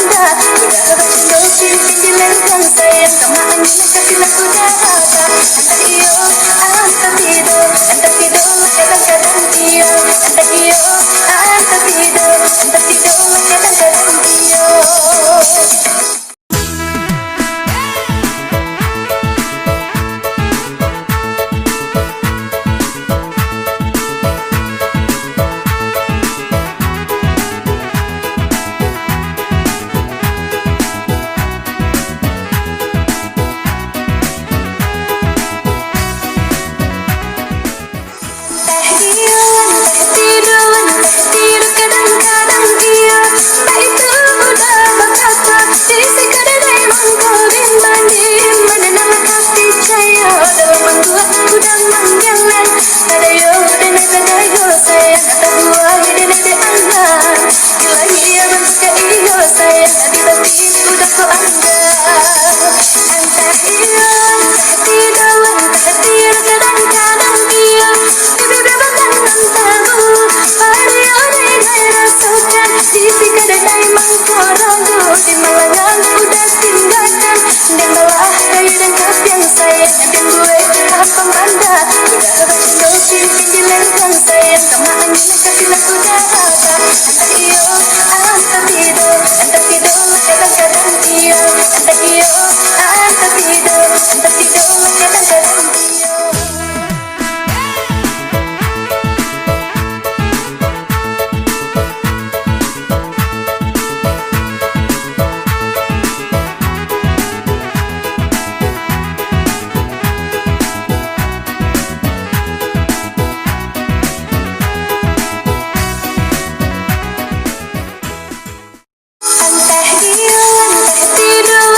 pembanda. Udah bercendol pimpin di lengkang sayang, sama angin kasih lagu data. Antah iyo antah tido, antah tido kadang-kadang iyo. Antah iyo antah tido, antah tido kadang-kadang iyo. Kadang-kadang iyo, Baitu udah bakato, Disiko denai mangko, bimbang dengan kapicayo, dalam angguak udah manggeleang. Tadayo denai Tadayo, sayang, Tabuai dengan. Ilahi bentuk iyo sayang, hati udah kau anggap. Antah iyo antah tido, antah tido kadang-kadang iyo. Dibeberkan antahmu, Karya denai rasukan. Disiko denai mangko ragu, Dima udah tinggalkan. Dan bawa kayu dan yang sayang, dan gue pembanda. Udah bercendol pimpin di lengkang sayang, sama angin kasih lagu data. Antah iyo antah tido, antah tido kadang-kadang iyo. Antah iyo antah tido, antah tido kadang-kadang iyo. Antah iyo antah tido,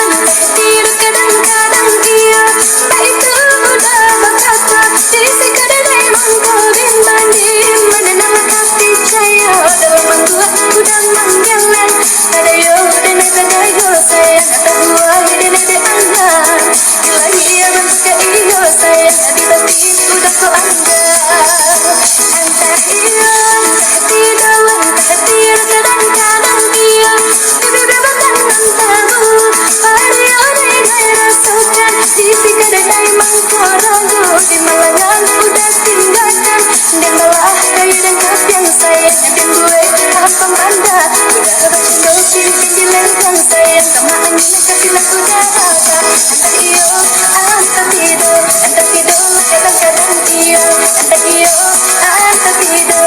antah tido kadang-kadang iyo. Baitu udah bakato, Disiko denai mangko, bimbang dengan kapicayo, dalam angguak udah manggeleang. Tadayo denai Tadayo sayang, Tabuai dengan. Ilahi bentuk iyo sayang, hati udah kau anggap. Antah iyo antah tido, antah tido kadang-kadang iyo. Dibeberkan antahmu, Karya denai rasukan. Disiko denai mangko ragu, Dima udah tinggalkan. Dan bawa kayu dan yang sayang, dan gue pembanda. Udah bercendol pimpin di lengkang sayang, sama angin kasih lagu data. Antah iyo antah tido, antah tido kadang-kadang iyo. Antah iyo antah tido,